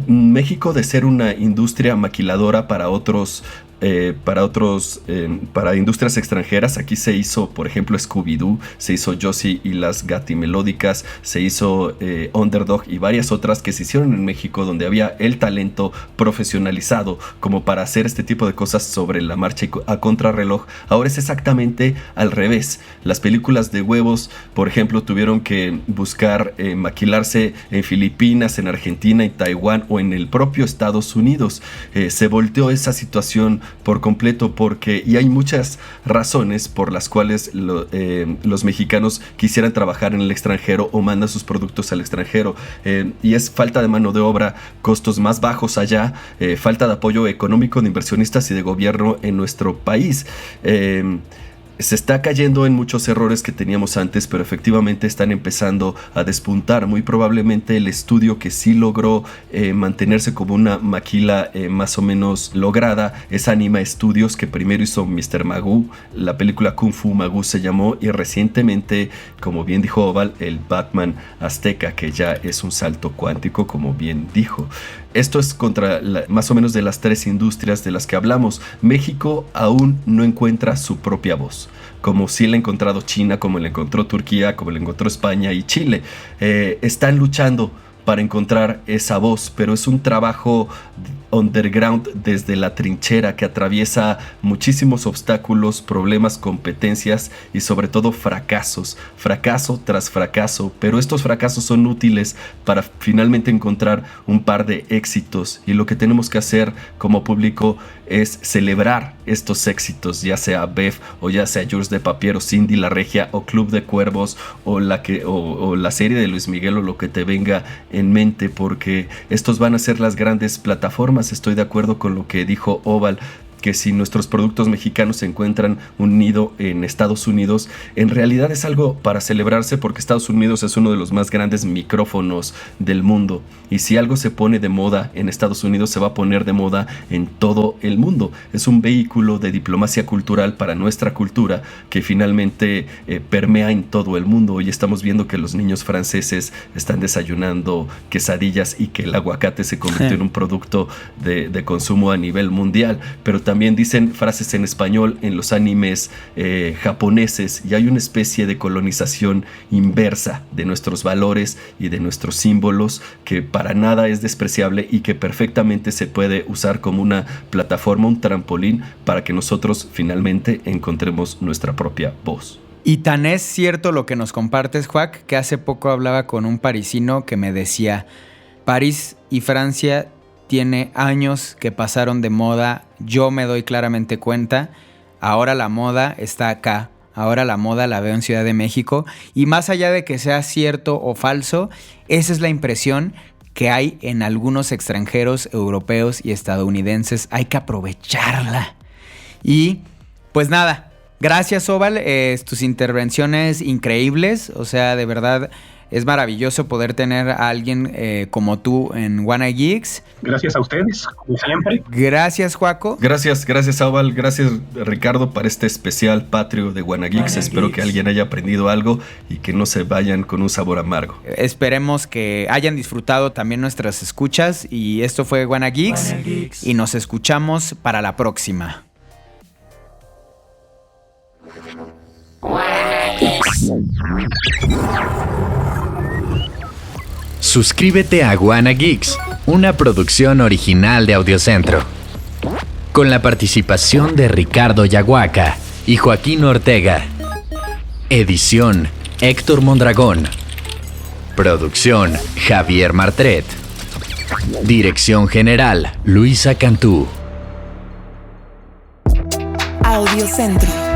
Speaker 4: México, de ser una industria maquiladora para industrias extranjeras, aquí se hizo, por ejemplo, Scooby-Doo, se hizo Josie y las Gatimelódicas, se hizo Underdog y varias otras que se hicieron en México, donde había el talento profesionalizado como para hacer este tipo de cosas sobre la marcha y a contrarreloj. Ahora es exactamente al revés. Las películas de huevos, por ejemplo, tuvieron que buscar maquilarse en Filipinas, en Argentina, en Taiwán o en el propio Estados Unidos. Se volteó esa situación por completo, y hay muchas razones por las cuales los mexicanos quisieran trabajar en el extranjero o mandan sus productos al extranjero, y es falta de mano de obra, costos más bajos allá, falta de apoyo económico de inversionistas y de gobierno en nuestro país. Se está cayendo en muchos errores que teníamos antes, pero efectivamente están empezando a despuntar. Muy probablemente el estudio que sí logró mantenerse como una maquila más o menos lograda es Anima Studios, que primero hizo Mr. Magoo, la película Kung Fu Magoo se llamó, y recientemente, como bien dijo Oval, el Batman Azteca, que ya es un salto cuántico, como bien dijo. Esto es contra más o menos de las tres industrias de las que hablamos. México aún no encuentra su propia voz, como sí la ha encontrado China, como la encontró Turquía, como la encontró España y Chile. Están luchando para encontrar esa voz, pero es un trabajo underground, desde la trinchera, que atraviesa muchísimos obstáculos, problemas, competencias y sobre todo fracaso tras fracaso, pero estos fracasos son útiles para finalmente encontrar un par de éxitos, y lo que tenemos que hacer como público es celebrar estos éxitos, ya sea BEF o ya sea Jules de Papier o Cindy la Regia o Club de Cuervos o la serie de Luis Miguel o lo que te venga en mente, porque estos van a ser las grandes plataformas. Estoy de acuerdo con lo que dijo Oval, que si nuestros productos mexicanos encuentran un nido en Estados Unidos, en realidad es algo para celebrarse, porque Estados Unidos es uno de los más grandes micrófonos del mundo, y si algo se pone de moda en Estados Unidos, se va a poner de moda en todo el mundo. Es un vehículo de diplomacia cultural para nuestra cultura que finalmente permea en todo el mundo. Hoy estamos viendo que los niños franceses están desayunando quesadillas y que el aguacate se convirtió en un producto de consumo a nivel mundial, pero también dicen frases en español en los animes japoneses, y hay una especie de colonización inversa de nuestros valores y de nuestros símbolos que para nada es despreciable y que perfectamente se puede usar como una plataforma, un trampolín para que nosotros finalmente encontremos nuestra propia voz.
Speaker 3: Y tan es cierto lo que nos compartes, Juac, que hace poco hablaba con un parisino que me decía, París y Francia tiene años que pasaron de moda, yo me doy claramente cuenta, ahora la moda está acá, ahora la moda la veo en Ciudad de México, y más allá de que sea cierto o falso, esa es la impresión que hay en algunos extranjeros europeos y estadounidenses, hay que aprovecharla. Y pues nada, gracias Oval, tus intervenciones increíbles, o sea, de verdad es maravilloso poder tener a alguien como tú en Wanna Geeks.
Speaker 5: Gracias a ustedes, como siempre.
Speaker 3: Gracias, Juaco.
Speaker 4: Gracias Oval, gracias Ricardo para este especial patrio de Wanna Geeks. Espero que alguien haya aprendido algo y que no se vayan con un sabor amargo.
Speaker 3: Esperemos que hayan disfrutado también nuestras escuchas y esto fue Wanna Geeks y nos escuchamos para la próxima.
Speaker 7: Suscríbete a Wanna Geeks, una producción original de Audiocentro, con la participación de Ricardo Yaguaca y Joaquín Ortega. Edición Héctor Mondragón. Producción Javier Martret. Dirección general Luisa Cantú.
Speaker 8: Audiocentro.